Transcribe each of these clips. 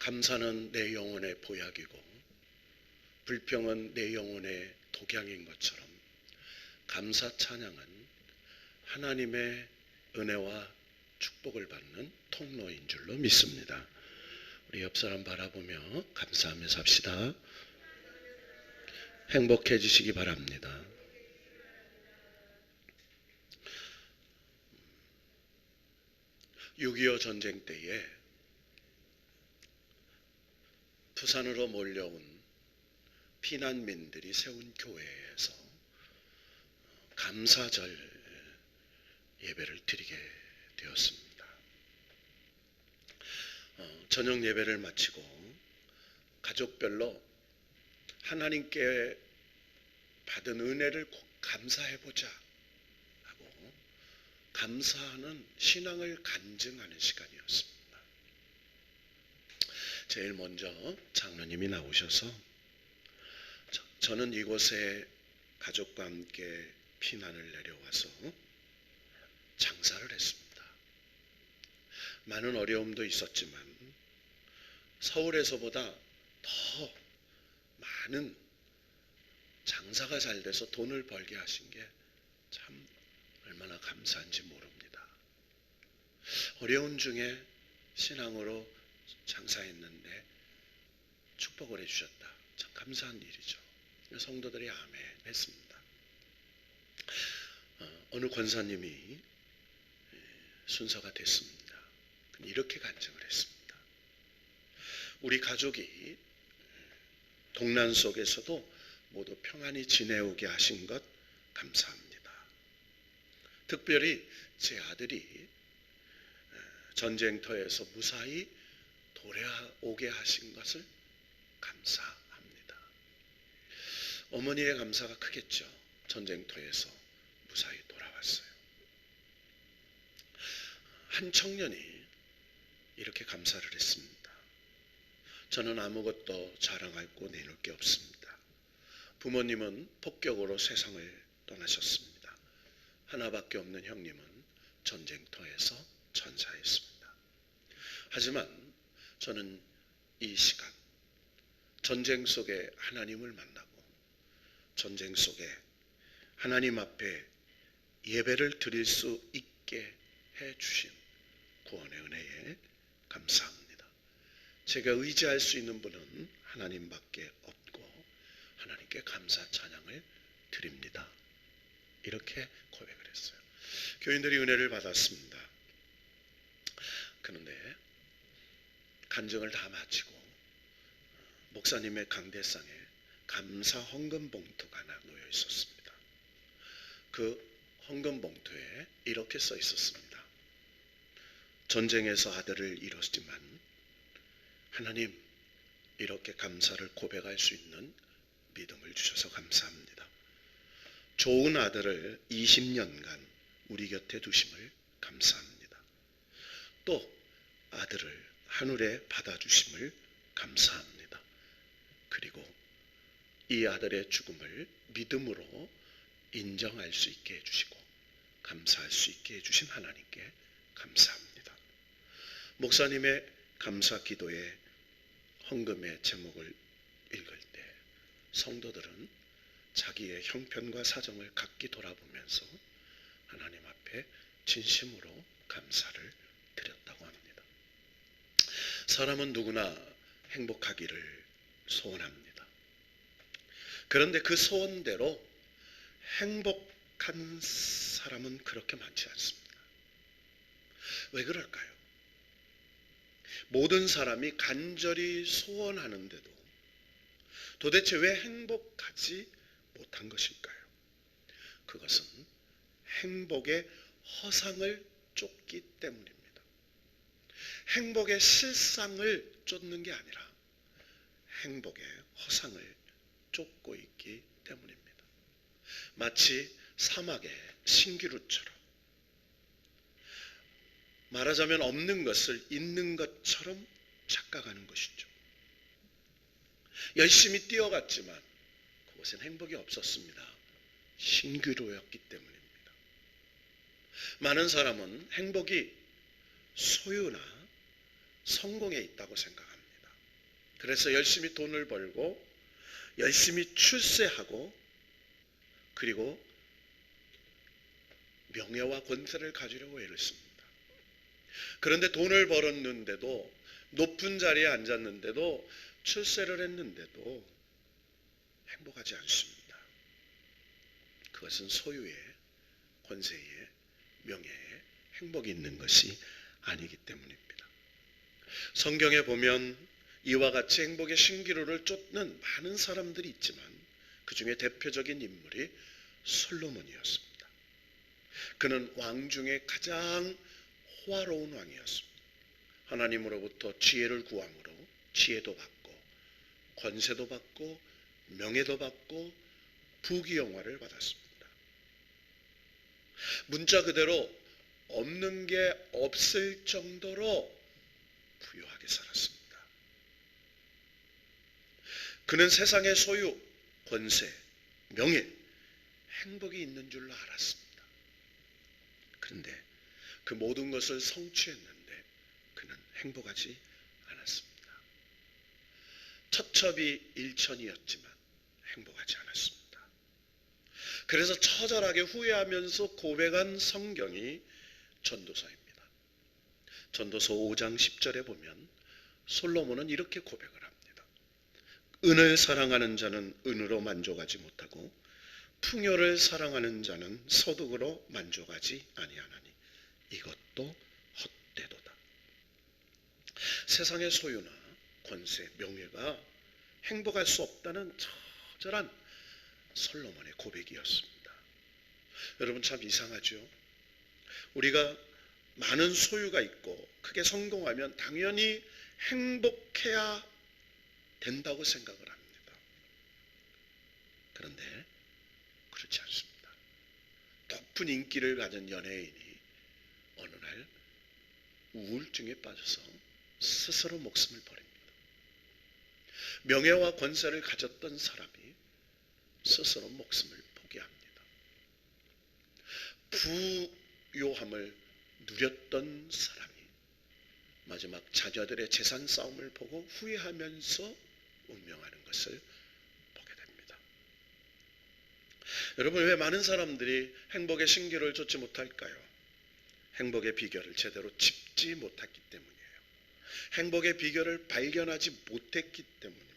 감사는 내 영혼의 보약이고 불평은 내 영혼의 독약인 것처럼 감사 찬양은 하나님의 은혜와 축복을 받는 통로인 줄로 믿습니다. 우리 옆 사람 바라보며 감사하며 삽시다. 행복해지시기 바랍니다. (6.25) 전쟁 때에 부산으로 몰려온 피난민들이 세운 교회에서 감사절 예배를 드리게 되었습니다. 저녁 예배를 마치고 가족별로 하나님께 받은 은혜를 감사해보자 하고 감사하는 신앙을 간증하는 시간이었습니다. 제일 먼저 장로님이 나오셔서 저는 이곳에 가족과 함께 피난을 내려와서 장사를 했습니다. 많은 어려움도 있었지만 서울에서보다 더 많은 장사가 잘 돼서 돈을 벌게 하신 게 참 얼마나 감사한지 모릅니다. 어려운 중에 신앙으로 장사했는데 축복을 해주셨다. 참 감사한 일이죠. 성도들이 아멘 했습니다. 어느 권사님이 순서가 됐습니다. 이렇게 간증을 했습니다. 우리 가족이 동난 속에서도 모두 평안히 지내오게 하신 것 감사합니다. 특별히 제 아들이 전쟁터에서 무사히 돌아오게 하신 것을 감사합니다. 어머니의 감사가 크겠죠. 전쟁터에서 무사히 돌아왔어요. 한 청년이 이렇게 감사를 했습니다. 저는 아무것도 자랑할 거 내놓을 게 없습니다. 부모님은 폭격으로 세상을 떠나셨습니다. 하나밖에 없는 형님은 전쟁터에서 전사했습니다. 하지만 저는 이 시간 전쟁 속에 하나님을 만나고 전쟁 속에 하나님 앞에 예배를 드릴 수 있게 해주신 구원의 은혜에 감사합니다. 제가 의지할 수 있는 분은 하나님밖에 없고 하나님께 감사 찬양을 드립니다. 이렇게 고백을 했어요. 교인들이 은혜를 받았습니다. 그런데 간증을 다 마치고 목사님의 강대상에 감사 헌금 봉투가 하나 놓여 있었습니다. 그 헌금 봉투에 이렇게 써 있었습니다. 전쟁에서 아들을 잃었지만 하나님 이렇게 감사를 고백할 수 있는 믿음을 주셔서 감사합니다. 좋은 아들을 20년간 우리 곁에 두심을 감사합니다. 또 아들을 하늘에 받아주심을 감사합니다. 그리고 이 아들의 죽음을 믿음으로 인정할 수 있게 해주시고 감사할 수 있게 해주신 하나님께 감사합니다. 목사님의 감사 기도의 헌금의 제목을 읽을 때 성도들은 자기의 형편과 사정을 각기 돌아보면서 하나님 앞에 진심으로 감사를 드렸다고 합니다. 사람은 누구나 행복하기를 소원합니다. 그런데 그 소원대로 행복한 사람은 그렇게 많지 않습니다. 왜 그럴까요? 모든 사람이 간절히 소원하는데도 도대체 왜 행복하지 못한 것일까요? 그것은 행복의 허상을 쫓기 때문입니다. 행복의 실상을 쫓는 게 아니라 행복의 허상을 쫓고 있기 때문입니다. 마치 사막의 신기루처럼 말하자면 없는 것을 있는 것처럼 착각하는 것이죠. 열심히 뛰어갔지만 그것은 행복이 없었습니다. 신기루였기 때문입니다. 많은 사람은 행복이 소유나 성공에 있다고 생각합니다. 그래서 열심히 돈을 벌고 열심히 출세하고 그리고 명예와 권세를 가지려고 애를 씁니다. 그런데 돈을 벌었는데도 높은 자리에 앉았는데도 출세를 했는데도 행복하지 않습니다. 그것은 소유에 권세에 명예에 행복이 있는 것이 아니기 때문입니다. 성경에 보면 이와 같이 행복의 신기루를 쫓는 많은 사람들이 있지만 그 중에 대표적인 인물이 솔로몬이었습니다. 그는 왕 중에 가장 호화로운 왕이었습니다. 하나님으로부터 지혜를 구함으로 지혜도 받고 권세도 받고 명예도 받고 부귀영화를 받았습니다. 문자 그대로 없는 게 없을 정도로 부유하게 살았습니다. 그는 세상의 소유, 권세, 명예, 행복이 있는 줄로 알았습니다. 그런데 그 모든 것을 성취했는데 그는 행복하지 않았습니다. 처첩이 일천이었지만 행복하지 않았습니다. 그래서 처절하게 후회하면서 고백한 성경이 전도서입니다. 전도서 5장 10절에 보면 솔로몬은 이렇게 고백을 합니다. 은을 사랑하는 자는 은으로 만족하지 못하고 풍요를 사랑하는 자는 소득으로 만족하지 아니하나니 이것도 헛되도다. 세상의 소유나 권세, 명예가 행복할 수 없다는 처절한 솔로몬의 고백이었습니다. 여러분 참 이상하죠? 우리가 많은 소유가 있고 크게 성공하면 당연히 행복해야 된다고 생각을 합니다. 그런데 그렇지 않습니다. 높은 인기를 가진 연예인이 어느 날 우울증에 빠져서 스스로 목숨을 버립니다. 명예와 권세를 가졌던 사람이 스스로 목숨을 포기합니다. 부요함을 누렸던 사람이 마지막 자녀들의 재산 싸움을 보고 후회하면서 운명하는 것을 보게 됩니다. 여러분 왜 많은 사람들이 행복의 신기를 쫓지 못할까요? 행복의 비결을 제대로 짚지 못했기 때문이에요. 행복의 비결을 발견하지 못했기 때문입니다.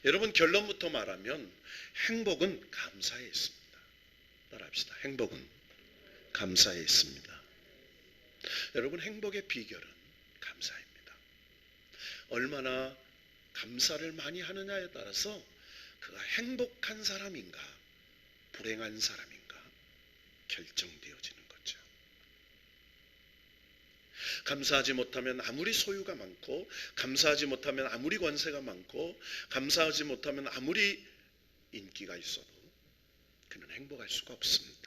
여러분 결론부터 말하면 행복은 감사에 있습니다. 따라합시다. 행복은 감사에 있습니다. 여러분 행복의 비결은 감사입니다. 얼마나 감사를 많이 하느냐에 따라서 그가 행복한 사람인가 불행한 사람인가 결정되어지는 거죠. 감사하지 못하면 아무리 소유가 많고 감사하지 못하면 아무리 권세가 많고 감사하지 못하면 아무리 인기가 있어도 그는 행복할 수가 없습니다.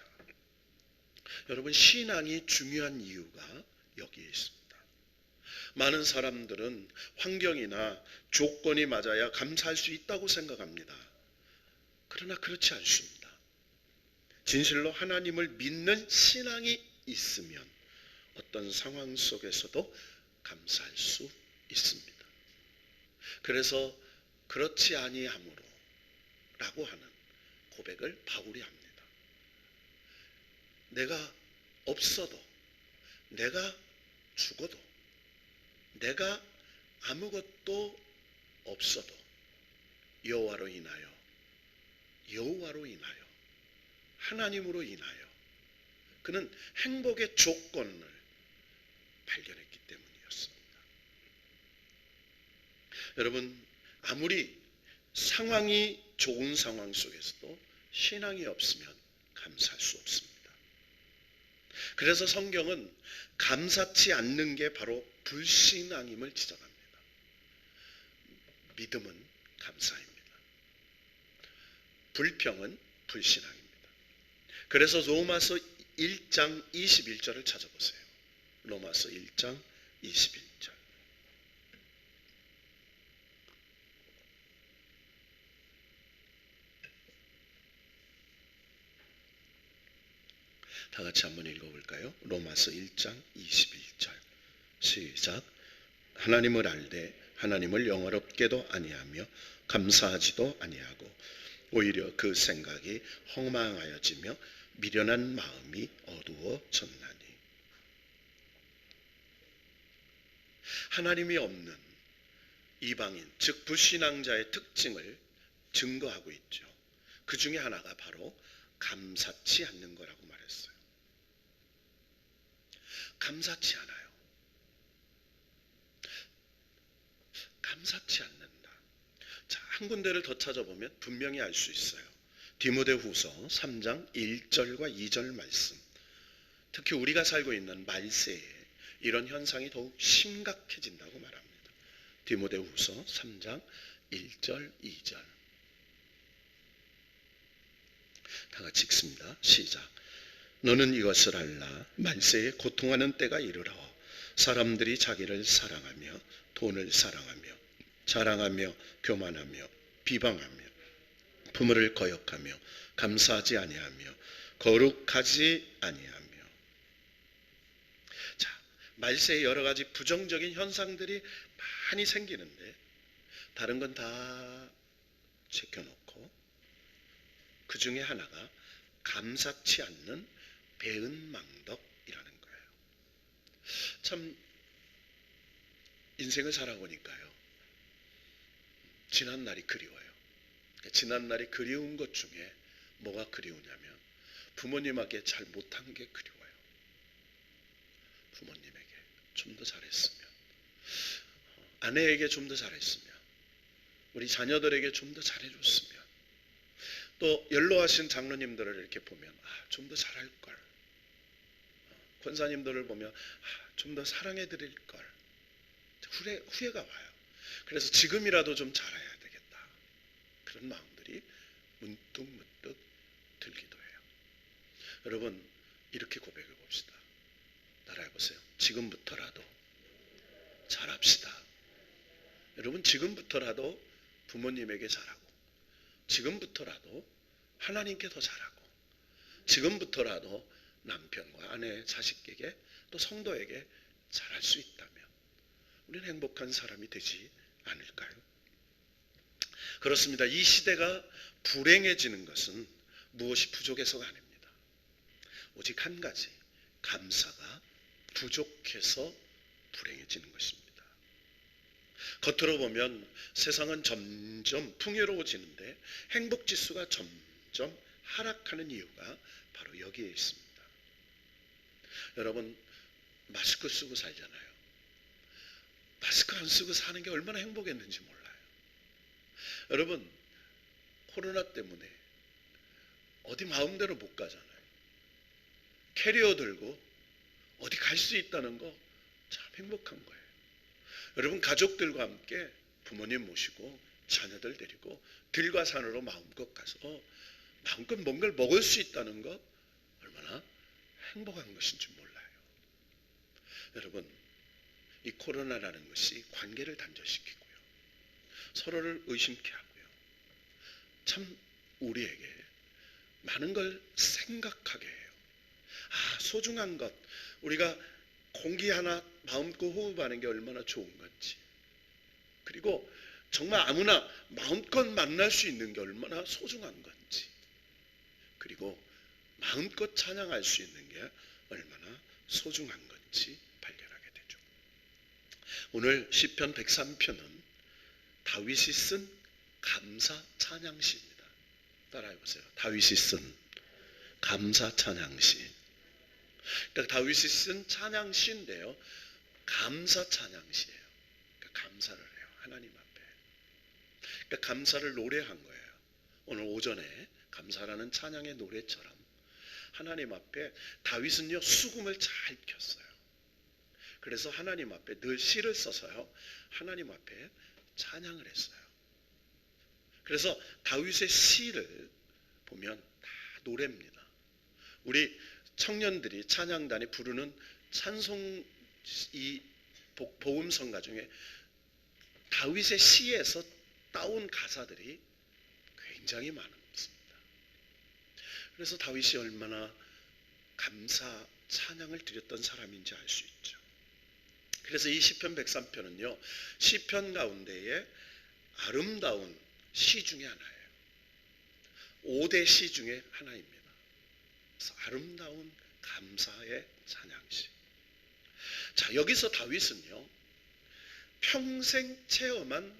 여러분 신앙이 중요한 이유가 여기에 있습니다. 많은 사람들은 환경이나 조건이 맞아야 감사할 수 있다고 생각합니다. 그러나 그렇지 않습니다. 진실로 하나님을 믿는 신앙이 있으면 어떤 상황 속에서도 감사할 수 있습니다. 그래서 그렇지 아니함으로 라고 하는 고백을 바울이 합니다. 내가 없어도 내가 죽어도 내가 아무것도 없어도 여호와로 인하여 하나님으로 인하여 그는 행복의 조건을 발견했기 때문이었습니다. 여러분 아무리 상황이 좋은 상황 속에서도 신앙이 없으면 감사할 수 없습니다. 그래서 성경은 감사치 않는 게 바로 불신앙임을 지적합니다. 믿음은 감사입니다. 불평은 불신앙입니다. 그래서 로마서 1장 21절을 찾아보세요. 로마서 1장 21절. 다 같이 한번 읽어볼까요? 로마서 1장 21절 시작. 하나님을 알되 하나님을 영화롭게도 아니하며 감사하지도 아니하고 오히려 그 생각이 허망하여지며 미련한 마음이 어두워졌나니. 하나님이 없는 이방인, 즉 불신앙자의 특징을 증거하고 있죠. 그 중에 하나가 바로 감사치 않는 거라고 말했어요. 감사치 않아요. 감사치 않는다. 자, 한 군데를 더 찾아보면 분명히 알 수 있어요. 디모데후서 3장 1절과 2절 말씀. 특히 우리가 살고 있는 말세에 이런 현상이 더욱 심각해진다고 말합니다. 디모데후서 3장 1절 2절. 다 같이 읽습니다. 시작. 너는 이것을 알라. 말세에 고통하는 때가 이르러 사람들이 자기를 사랑하며 돈을 사랑하며 자랑하며 교만하며 비방하며 부모를 거역하며 감사하지 아니하며 거룩하지 아니하며. 자, 말세에 여러 가지 부정적인 현상들이 많이 생기는데 다른 건 다 제껴놓고 그 중에 하나가 감사치 않는 배은망덕이라는 거예요. 참 인생을 살아보니까요, 지난 날이 그리워요. 지난 날이 그리운 것 중에 뭐가 그리우냐면 부모님에게 잘 못한 게 그리워요. 부모님에게 좀 더 잘했으면, 아내에게 좀 더 잘했으면, 우리 자녀들에게 좀 더 잘해줬으면, 또 연로하신 장로님들을 이렇게 보면 좀 더 잘할 걸, 권사님들을 보면 좀 더 사랑해 드릴 걸, 후회가 와요. 그래서 지금이라도 좀 잘해야 되겠다, 그런 마음들이 문득 들기도 해요. 여러분, 이렇게 고백해 봅시다. 따라해 보세요. 지금부터라도 잘합시다. 여러분, 지금부터라도 부모님에게 잘하고, 지금부터라도 하나님께 더 잘하고, 지금부터라도 남편과 아내, 자식에게 또 성도에게 잘할 수 있다면 우리는 행복한 사람이 되지 않을까요? 그렇습니다. 이 시대가 불행해지는 것은 무엇이 부족해서가 아닙니다. 오직 한 가지, 감사가 부족해서 불행해지는 것입니다. 겉으로 보면 세상은 점점 풍요로워지는데 행복지수가 점점 하락하는 이유가 바로 여기에 있습니다. 여러분, 마스크 쓰고 살잖아요. 마스크 안 쓰고 사는 게 얼마나 행복했는지 몰라요. 여러분, 코로나 때문에 어디 마음대로 못 가잖아요. 캐리어 들고 어디 갈 수 있다는 거 참 행복한 거예요. 여러분, 가족들과 함께 부모님 모시고 자녀들 데리고 들과 산으로 마음껏 가서 마음껏 뭔가를 먹을 수 있다는 거 얼마나 행복한 것인지 몰라요. 여러분, 이 코로나라는 것이 관계를 단절시키고요, 서로를 의심케 하고요, 참 우리에게 많은 걸 생각하게 해요. 소중한 것, 우리가 공기 하나 마음껏 호흡하는 게 얼마나 좋은 건지, 그리고 정말 아무나 마음껏 만날 수 있는 게 얼마나 소중한 건지, 그리고 마음껏 찬양할 수 있는 게 얼마나 소중한 건지 발견하게 되죠. 오늘 시편 103편은 다윗이 쓴 감사 찬양시입니다. 따라해보세요. 다윗이 쓴 감사 찬양시. 그러니까 다윗이 쓴 찬양시인데요, 감사 찬양시예요. 그러니까 감사를 해요, 하나님 앞에. 그러니까 감사를 노래한 거예요. 오늘 오전에 감사라는 찬양의 노래처럼 하나님 앞에 다윗은요, 수금을 잘 켰어요. 그래서 하나님 앞에 늘 시를 써서요, 하나님 앞에 찬양을 했어요. 그래서 다윗의 시를 보면 다 노래입니다. 우리 청년들이 찬양단이 부르는 찬송, 이 복음성가 중에 다윗의 시에서 따온 가사들이 굉장히 많습니다. 그래서 다윗이 얼마나 감사 찬양을 드렸던 사람인지 알 수 있죠. 그래서 이 시편 103편은요. 시편 가운데에 아름다운 시 중에 하나예요. 5대 시 중에 하나입니다. 그래서 아름다운 감사의 찬양시. 자, 여기서 다윗은요. 평생 체험한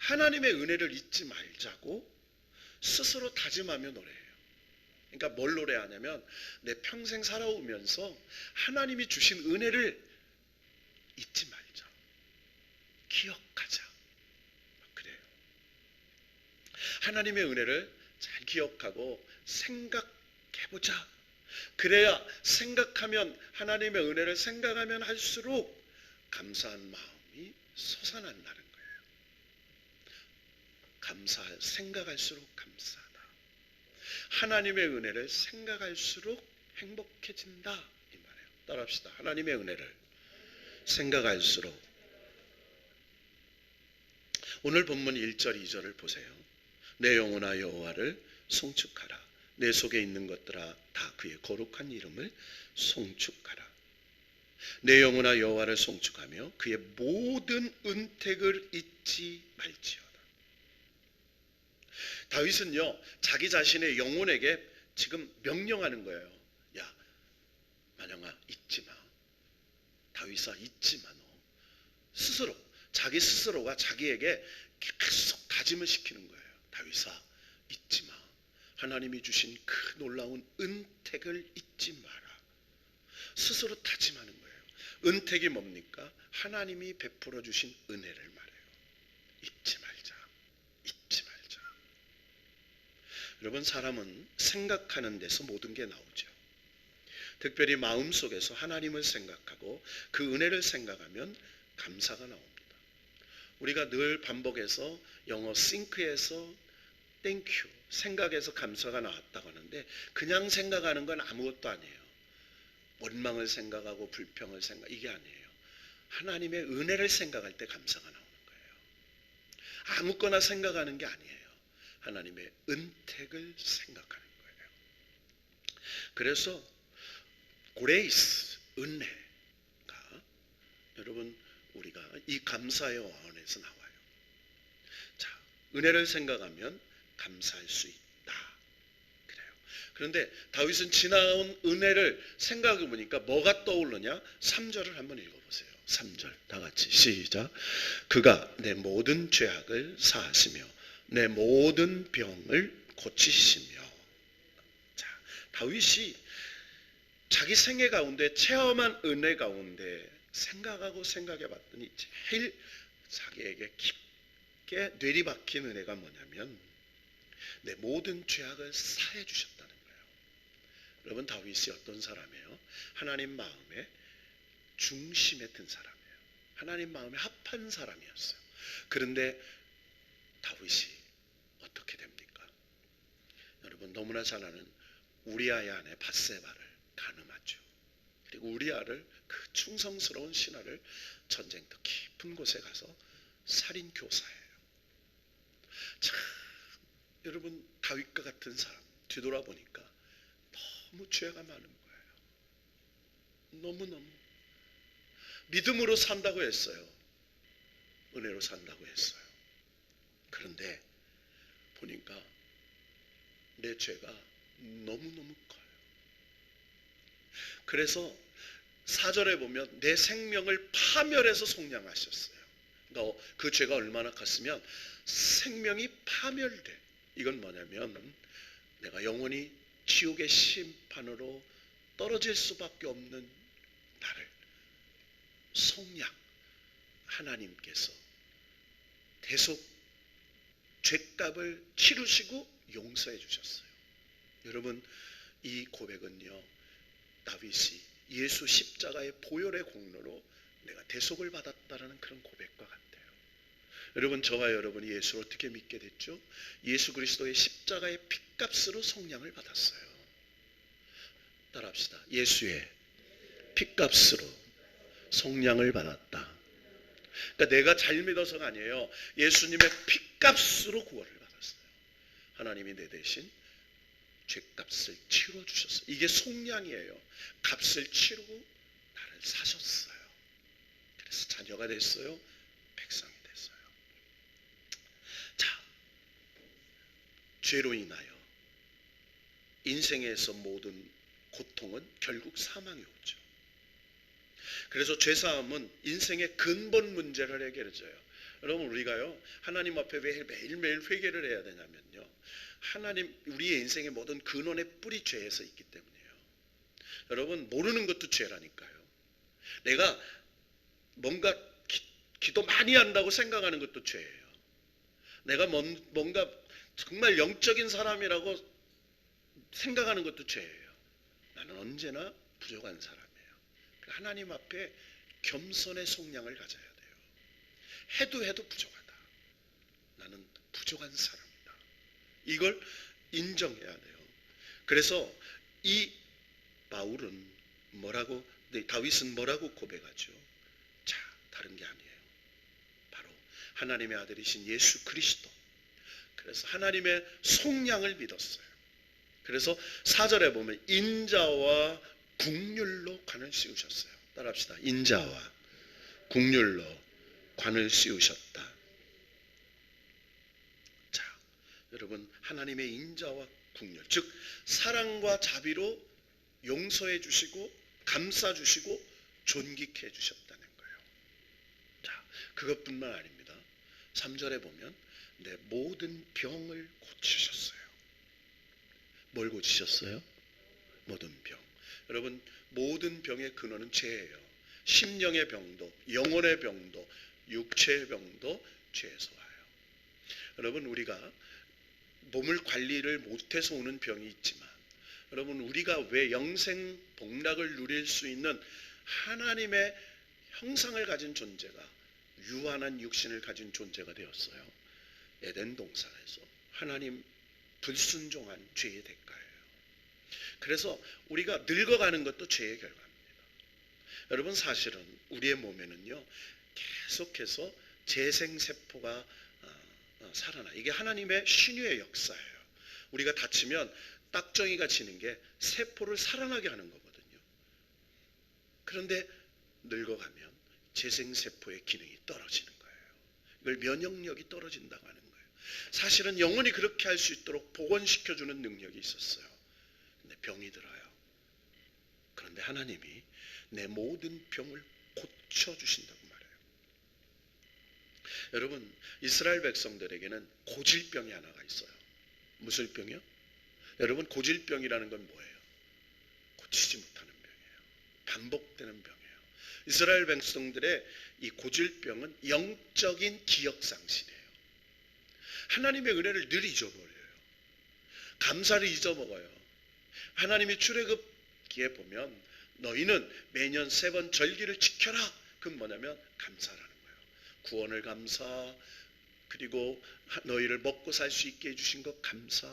하나님의 은혜를 잊지 말자고 스스로 다짐하며 노래해요. 그러니까 뭘 노래하냐면 내 평생 살아오면서 하나님이 주신 은혜를 잊지 말자. 기억하자. 그래요. 하나님의 은혜를 잘 기억하고 생각해보자. 그래야 생각하면 하나님의 은혜를 생각하면 할수록 감사한 마음이 솟아난다는 거예요. 생각할수록 감사하다. 하나님의 은혜를 생각할수록 행복해진다 이 말이에요. 따라합시다. 하나님의 은혜를 생각할수록. 오늘 본문 1절 2절을 보세요. 내 영혼아 여호와를 송축하라. 내 속에 있는 것들아 다 그의 거룩한 이름을 송축하라. 내 영혼아 여호와를 송축하며 그의 모든 은택을 잊지 말지어다. 다윗은요 자기 자신의 영혼에게 지금 명령하는 거예요. 야 만영아 잊지 마. 다윗아 잊지 마. 너 스스로 자기 스스로가 자기에게 계속 다짐을 시키는 거예요. 다윗아 잊지 마. 하나님이 주신 그 놀라운 은택을 잊지 마라. 스스로 다짐하는 거예요. 은택이 뭡니까? 하나님이 베풀어 주신 은혜를 말해요. 잊지 말자. 잊지 말자. 여러분 사람은 생각하는 데서 모든 게 나오죠. 특별히 마음속에서 하나님을 생각하고 그 은혜를 생각하면 감사가 나옵니다. 우리가 늘 반복해서 영어 싱크에서 땡큐 생각에서 감사가 나왔다고 하는데 그냥 생각하는 건 아무것도 아니에요. 원망을 생각하고 불평을 생각 이게 아니에요. 하나님의 은혜를 생각할 때 감사가 나오는 거예요. 아무거나 생각하는 게 아니에요. 하나님의 은택을 생각하는 거예요. 그래서 그레이스 은혜가 여러분 우리가 이 감사의 어원에서 나와요. 자, 은혜를 생각하면 감사할 수 있다. 그래요. 그런데 다윗은 지나온 은혜를 생각해 보니까 뭐가 떠오르냐? 3절을 한번 읽어보세요. 3절 다 같이 시작. 그가 내 모든 죄악을 사하시며 내 모든 병을 고치시며. 자, 다윗이 자기 생애 가운데 체험한 은혜 가운데 생각하고 생각해 봤더니 제일 자기에게 깊게 뇌리박힌 은혜가 뭐냐면 내 모든 죄악을 사해 주셨다는 거예요. 여러분 다윗이 어떤 사람이에요? 하나님 마음에 중심에 든 사람이에요. 하나님 마음에 합한 사람이었어요. 그런데 다윗이 어떻게 됩니까? 여러분 너무나 잘 아는 우리아의 아내 밧세바를 간음하죠. 그리고 우리아를 그 충성스러운 신하를 전쟁터 깊은 곳에 가서 살인 교사해요. 참 여러분 다윗과 같은 사람 뒤돌아보니까 너무 죄가 많은 거예요. 너무너무 믿음으로 산다고 했어요. 은혜로 산다고 했어요. 그런데 보니까 내 죄가 너무너무 커요. 그래서 4절에 보면 내 생명을 파멸해서 속량하셨어요. 그러니까 그 죄가 얼마나 컸으면 생명이 파멸돼. 이건 뭐냐면 내가 영원히 지옥의 심판으로 떨어질 수밖에 없는 나를 속량 하나님께서 대속 죄값을 치르시고 용서해 주셨어요. 여러분 이 고백은요 다윗이 예수 십자가의 보혈의 공로로 내가 대속을 받았다라는 그런 고백과 같아요. 여러분 저와 여러분이 예수를 어떻게 믿게 됐죠? 예수 그리스도의 십자가의 핏값으로 속량을 받았어요. 따라합시다. 예수의 핏값으로 속량을 받았다. 그러니까 내가 잘 믿어서가 아니에요. 예수님의 핏값으로 구원을 받았어요. 하나님이 내 대신 죄값을 치러주셨어요. 이게 속량이에요. 값을 치르고 나를 사셨어요. 그래서 자녀가 됐어요. 백성이 됐어요. 자, 죄로 인하여 인생에서 모든 고통은 결국 사망이 오죠. 그래서 죄사함은 인생의 근본 문제를 해결해줘요. 여러분, 우리가요 하나님 앞에 왜 매일매일 회개를 해야 되냐면요, 하나님 우리의 인생의 모든 근원의 뿌리 죄에서 있기 때문이에요. 여러분, 모르는 것도 죄라니까요. 내가 뭔가 기도 많이 한다고 생각하는 것도 죄예요. 내가 뭔가 정말 영적인 사람이라고 생각하는 것도 죄예요. 나는 언제나 부족한 사람이에요. 하나님 앞에 겸손의 속량을 가져야 돼요. 해도 부족하다. 나는 부족한 사람이다. 이걸 인정해야 돼요. 그래서 이 바울은 다윗은 뭐라고 고백하죠? 자, 다른 게 아니에요. 바로 하나님의 아들이신 예수 그리스도. 그래서 하나님의 속량을 믿었어요. 그래서 4절에 보면 인자와 국률로 관을 씌우셨어요. 따라합시다. 인자와 국률로 관을 씌우셨다. 자, 여러분, 하나님의 인자와 국률, 즉 사랑과 자비로 용서해 주시고 감싸 주시고 존귀케 해 주셨다는 거예요. 자, 그것뿐만 아닙니다. 3절에 보면 내 모든 병을 고치셨어요. 뭘 고치셨어요? 모든 병. 여러분, 모든 병의 근원은 죄예요. 심령의 병도, 영혼의 병도, 육체의 병도 죄에서 와요. 여러분, 우리가 몸을 관리를 못해서 오는 병이 있지만, 여러분, 우리가 왜 영생 복락을 누릴 수 있는 하나님의 형상을 가진 존재가, 유한한 육신을 가진 존재가 되었어요? 에덴 동산에서 하나님 불순종한 죄의 대가예요. 그래서 우리가 늙어가는 것도 죄의 결과입니다. 여러분, 사실은 우리의 몸에는요 계속해서 재생세포가 살아나. 이게 하나님의 신유의 역사예요. 우리가 다치면 딱정이가 지는 게 세포를 살아나게 하는 거거든요. 그런데 늙어가면 재생세포의 기능이 떨어지는 거예요. 이걸 면역력이 떨어진다고 하는 거예요. 사실은 영혼이 그렇게 할 수 있도록 복원시켜주는 능력이 있었어요. 근데 병이 들어요. 그런데 하나님이 내 모든 병을 고쳐주신다고 말해요. 여러분, 이스라엘 백성들에게는 고질병이 하나가 있어요. 무슨 병이요? 여러분, 고질병이라는 건 뭐예요? 고치지 못하는 병이에요. 반복되는 병이에요. 이스라엘 백성들의 이 고질병은 영적인 기억상실이에요. 하나님의 은혜를 늘 잊어버려요. 감사를 잊어먹어요. 하나님이 출애굽기에 보면 너희는 매년 3번 절기를 지켜라. 그건 뭐냐면 감사라는 거예요. 구원을 감사, 그리고 너희를 먹고 살 수 있게 해주신 것 감사,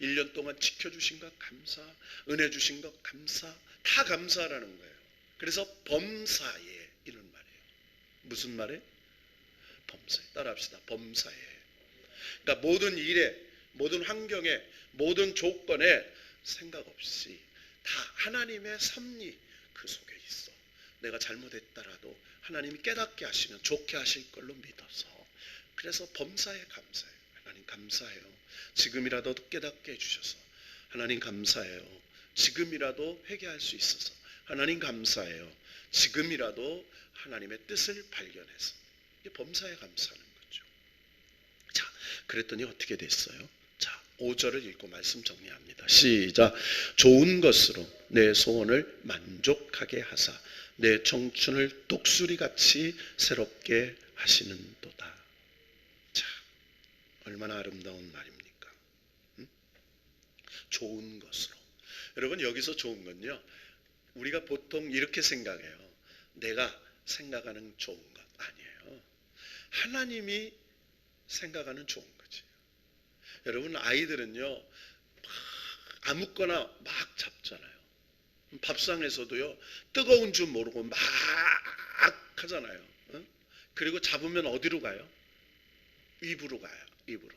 1년 동안 지켜주신 것 감사, 은혜 주신 것 감사, 다 감사라는 거예요. 그래서 범사에 이런 말이에요. 무슨 말이에요? 범사에. 따라합시다. 범사에. 그러니까 모든 일에, 모든 환경에, 모든 조건에 생각 없이 다 하나님의 섭리 그 속에 있어. 내가 잘못했다라도 하나님이 깨닫게 하시면 좋게 하실 걸로 믿어서, 그래서 범사에 감사해요. 하나님 감사해요. 지금이라도 깨닫게 해주셔서 하나님 감사해요. 지금이라도 회개할 수 있어서 하나님 감사해요. 지금이라도 하나님의 뜻을 발견해서. 이게 범사에 감사하는 거죠. 자, 그랬더니 어떻게 됐어요? 자, 5절을 읽고 말씀 정리합니다. 시작. 좋은 것으로 내 소원을 만족하게 하사 내 청춘을 독수리같이 새롭게 하시는도다. 자, 얼마나 아름다운 말입니까? 좋은 것으로. 여러분, 여기서 좋은 건요, 우리가 보통 이렇게 생각해요. 내가 생각하는 좋은 것 아니에요. 하나님이 생각하는 좋은 거지. 여러분, 아이들은요 아무거나 막 잡잖아요. 밥상에서도요 뜨거운 줄 모르고 막 하잖아요. 그리고 잡으면 어디로 가요? 입으로 가요. 입으로.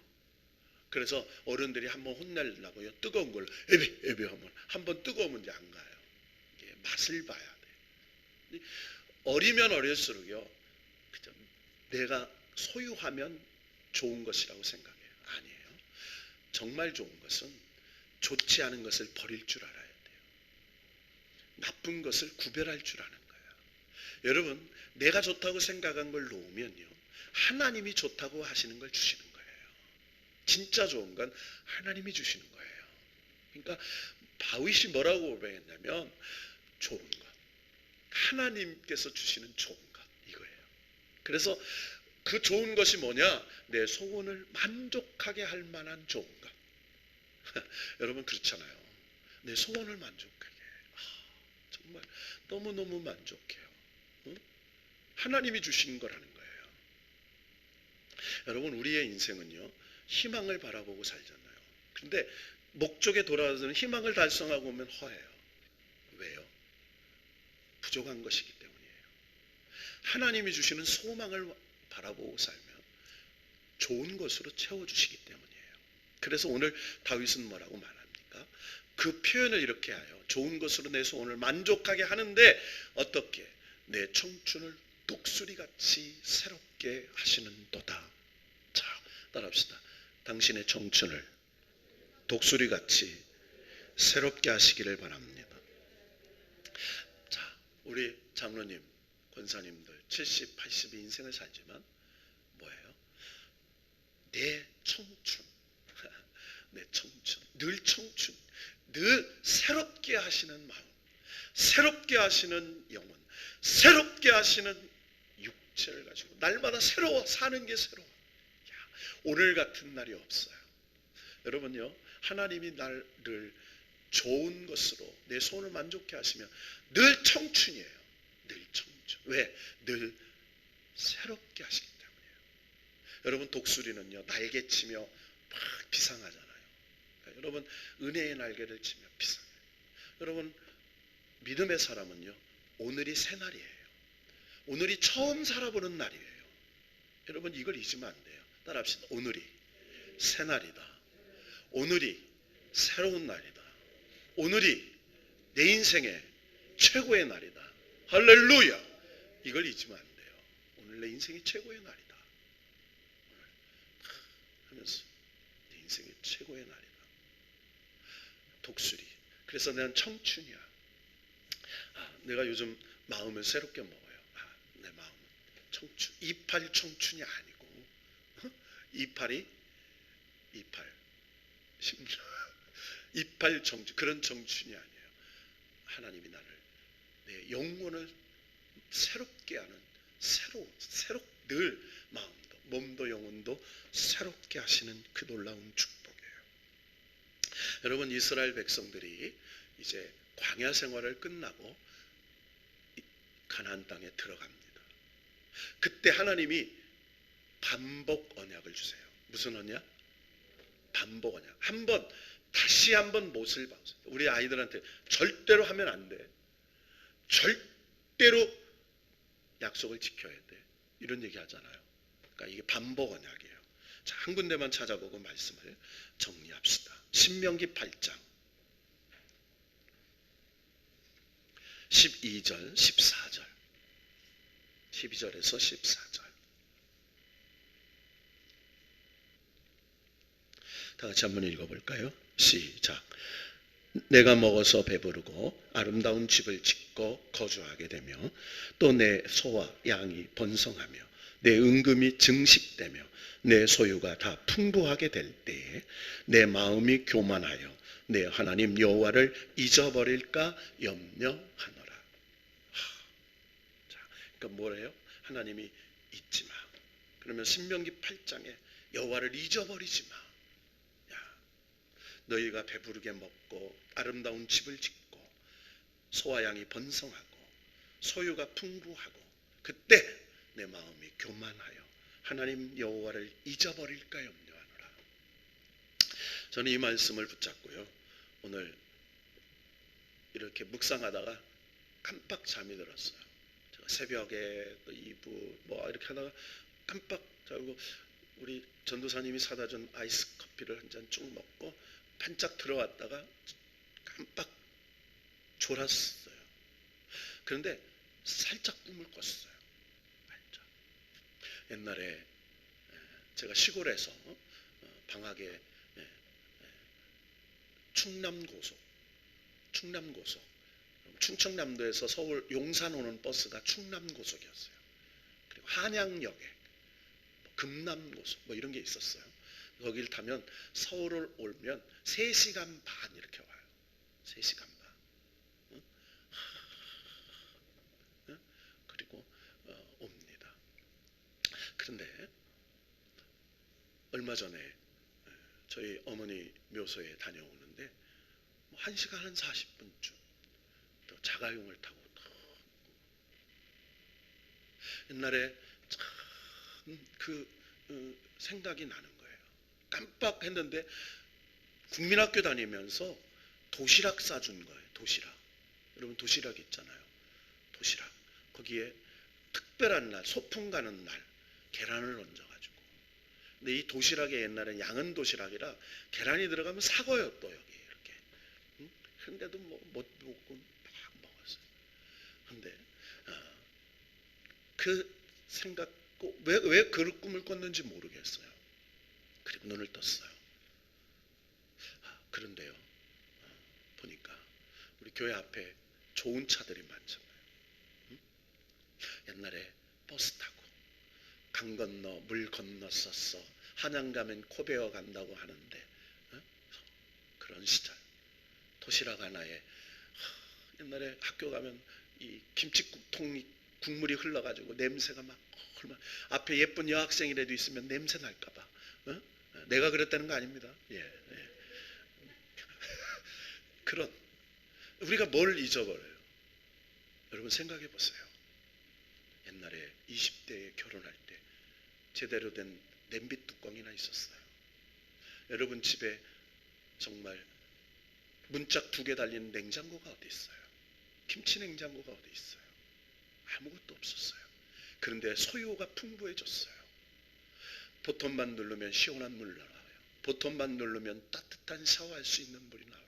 그래서 어른들이 한번 혼내려고요, 뜨거운 걸 에비 하면 한번 뜨거우면 안 가요. 맛을 봐야 돼. 어리면 어릴수록요 내가 소유하면 좋은 것이라고 생각해요. 아니에요. 정말 좋은 것은 좋지 않은 것을 버릴 줄 알아야 돼요. 나쁜 것을 구별할 줄 아는 거예요. 여러분, 내가 좋다고 생각한 걸 놓으면요, 하나님이 좋다고 하시는 걸 주시는 거예요. 진짜 좋은 건 하나님이 주시는 거예요. 그러니까 다윗이 뭐라고 고백했냐면 좋은 것, 하나님께서 주시는 좋은 것, 이거예요. 그래서 그 좋은 것이 뭐냐? 내 소원을 만족하게 할 만한 좋은 것. 여러분 그렇잖아요. 내 소원을 만족하게. 정말 너무너무 만족해요. 응? 하나님이 주신 거라는 거예요. 여러분, 우리의 인생은요, 희망을 바라보고 살잖아요. 그런데 목적에 돌아와서는 희망을 달성하고 오면 허해요. 왜요? 부족한 것이기 때문이에요. 하나님이 주시는 소망을 바라보고 살면 좋은 것으로 채워주시기 때문이에요. 그래서 오늘 다윗은 뭐라고 말합니까? 그 표현을 이렇게 하여 좋은 것으로 내 소원을 만족하게 하는데 어떻게? 내 청춘을 독수리같이 새롭게 하시는도다. 자, 따라합시다. 당신의 청춘을 독수리같이 새롭게 하시기를 바랍니다. 자, 우리 장로님, 권사님들 70, 80의 인생을 살지만 뭐예요? 내 청춘, 내 청춘, 늘 새롭게 하시는 마음, 새롭게 하시는 영혼, 새롭게 하시는 육체를 가지고 날마다 새로워 사는 게 새로워. 오늘 같은 날이 없어요. 여러분요, 하나님이 나를 좋은 것으로 내 소원을 만족해 하시면 늘 청춘이에요. 늘 청춘. 왜? 늘 새롭게 하시기 때문이에요. 여러분, 독수리는요, 날개치며 막 비상하잖아요. 그러니까 여러분, 은혜의 날개를 치며 비상해요. 여러분, 믿음의 사람은요, 오늘이 새날이에요. 오늘이 처음 살아보는 날이에요. 여러분, 이걸 잊으면 안 돼요. 따라합시다. 오늘이 새날이다. 오늘이 새로운 날이다. 오늘이 내 인생의 최고의 날이다. 할렐루야. 이걸 잊으면 안 돼요. 오늘 내 인생의 최고의 날이다. 하면서 내 인생의 최고의 날이다. 독수리. 그래서 난 청춘이야. 내가 요즘 마음을 새롭게 먹어요. 내 마음은 청춘. 이팔 청춘이 아니고 이팔 16 이팔 청춘, 그런 청춘이 아니에요. 하나님이 나를, 내 영혼을 새롭게 하는 늘 마음도 몸도 영혼도 새롭게 하시는 그 놀라운 축복이에요. 여러분, 이스라엘 백성들이 이제 광야 생활을 끝나고 가나안 땅에 들어갑니다. 그때 하나님이 반복 언약을 주세요. 무슨 언약? 반복 언약. 다시 한번 못을 박으세요. 우리 아이들한테 절대로 하면 안 돼. 절대로 약속을 지켜야 돼. 이런 얘기 하잖아요. 그러니까 이게 반복 언약이에요. 자, 한 군데만 찾아보고 말씀을 정리합시다. 신명기 8장 12절 14절 12절에서 14절 다 같이 한번 읽어볼까요? 시작. 내가 먹어서 배부르고 아름다운 집을 짓고 거주하게 되며 또 내 소와 양이 번성하며 내 은금이 증식되며 내 소유가 다 풍부하게 될 때에 내 마음이 교만하여 내 하나님 여호와를 잊어버릴까 염려하노라. 자, 그러니까 뭐래요? 하나님이 잊지 마. 그러면 신명기 8장에 여호와를 잊어버리지 마. 너희가 배부르게 먹고 아름다운 집을 짓고 소와 양이 번성하고 소유가 풍부하고 그때 내 마음이 교만하여 하나님 여호와를 잊어버릴까 염려하노라. 저는 이 말씀을 붙잡고요, 오늘 이렇게 묵상하다가 깜빡 잠이 들었어요. 제가 새벽에 또 2부 뭐 이렇게 하다가 깜빡 자고 우리 전도사님이 사다 준 아이스 커피를 한 잔 쭉 먹고 반짝 들어왔다가 깜빡 졸았어요. 그런데 살짝 꿈을 꿨어요. 살짝. 옛날에 제가 시골에서 방학에 충남고속 충청남도에서 서울 용산 오는 버스가 충남고속이었어요. 그리고 한양역에 금남고속 뭐 이런 게 있었어요. 거기를 타면 서울을 오면 3시간 반 이렇게 와요. 3시간 반. 그리고 옵니다. 그런데 얼마 전에 저희 어머니 묘소에 다녀오는데 1시간 한 40분쯤 또 자가용을 타고 옛날에 참 그 생각이 나는 거예요. 깜빡했는데 국민학교 다니면서 도시락 싸준 거예요. 도시락. 여러분 도시락 있잖아요. 도시락. 거기에 특별한 날, 소풍 가는 날 계란을 얹어가지고. 근데 이 도시락에 옛날엔 양은 도시락이라 계란이 들어가면 사고요 또 여기 이렇게. 근데도 뭐 못 먹고 막 먹었어요. 근데 그 생각 왜 그런 꿈을 꿨는지 모르겠어요. 그리고 눈을 떴어요. 그런데요. 보니까 우리 교회 앞에 좋은 차들이 많잖아요. 옛날에 버스 타고 강 건너 물 건넜었어. 한양 가면 코베어 간다고 하는데 그런 시절 도시락 하나에 옛날에 학교 가면 이 김치통이 국물이 흘러가지고 냄새가 막 앞에 예쁜 여학생이라도 있으면 냄새 날까봐 내가 그랬다는 거 아닙니다. 예. 그런 우리가 뭘 잊어버려요. 여러분 생각해 보세요. 옛날에 20대에 결혼할 때 제대로 된 냄비 뚜껑이나 있었어요. 여러분 집에 정말 문짝 2개 달린 냉장고가 어디 있어요? 김치 냉장고가 어디 있어요? 아무것도 없었어요. 그런데 소유가 풍부해졌어요. 버튼만 누르면 시원한 물 나와요. 버튼만 누르면 따뜻한 샤워할 수 있는 물이 나와요.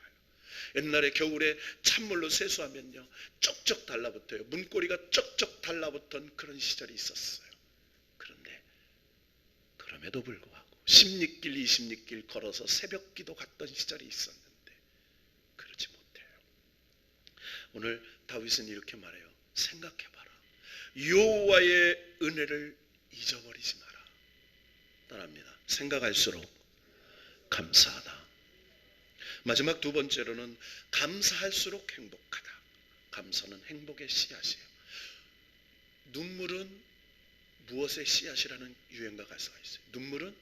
옛날에 겨울에 찬물로 세수하면요 쩍쩍 달라붙어요. 문고리가 쩍쩍 달라붙던 그런 시절이 있었어요. 그런데 그럼에도 불구하고 16길 20길 걸어서 새벽기도 갔던 시절이 있었는데 그러지 못해요. 오늘 다윗은 이렇게 말해요. 생각해봐라. 여호와의 은혜를 잊어버리지 마라. 따라합니다. 생각할수록 감사하다. 마지막 2번째로는 감사할수록 행복하다. 감사는 행복의 씨앗이에요. 눈물은 무엇의 씨앗이라는 유행가 가사가 있어요. 눈물은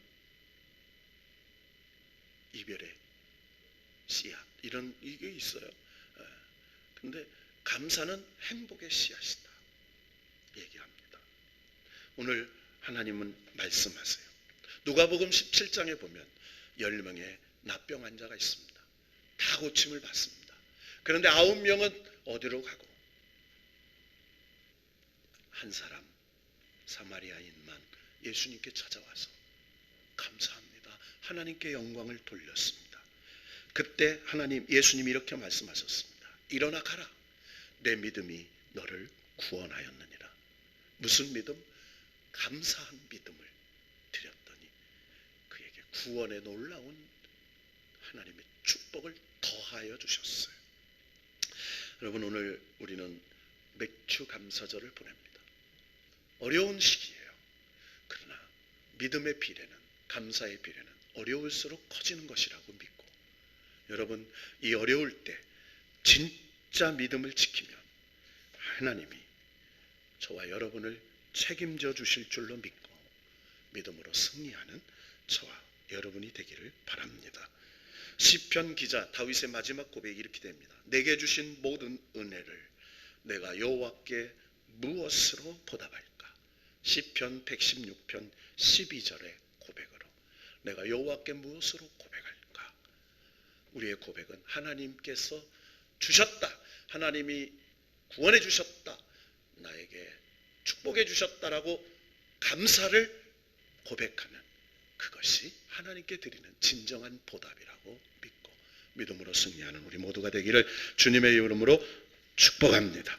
이별의 씨앗. 이런 이게 있어요. 근데 감사는 행복의 씨앗이다. 얘기합니다. 오늘 하나님은 말씀하세요. 누가복음 17장에 보면 10명의 납병 환자가 있습니다. 다 고침을 받습니다. 그런데 9명은 어디로 가고 한 사람 사마리아인만 예수님께 찾아와서 감사합니다. 하나님께 영광을 돌렸습니다. 그때 예수님이 이렇게 말씀하셨습니다. 일어나 가라. 내 믿음이 너를 구원하였느니라. 무슨 믿음? 감사한 믿음을 드렸더니 그에게 구원의 놀라운 하나님의 축복을 더하여 주셨어요. 여러분 오늘 우리는 맥주 감사절을 보냅니다. 어려운 시기예요. 그러나 믿음의 비례는 감사의 비례는 어려울수록 커지는 것이라고 믿고 여러분 이 어려울 때 진짜 믿음을 지키면 하나님이 저와 여러분을 책임져 주실 줄로 믿고 믿음으로 승리하는 저와 여러분이 되기를 바랍니다. 시편 기자 다윗의 마지막 고백이 이렇게 됩니다. 내게 주신 모든 은혜를 내가 여호와께 무엇으로 보답할까? 시편 116편 12절의 고백으로 내가 여호와께 무엇으로 고백할까? 우리의 고백은 하나님께서 주셨다. 하나님이 구원해 주셨다. 나에게 축복해 주셨다라고 감사를 고백하는 그것이 하나님께 드리는 진정한 보답이라고 믿고 믿음으로 승리하는 우리 모두가 되기를 주님의 이름으로 축복합니다.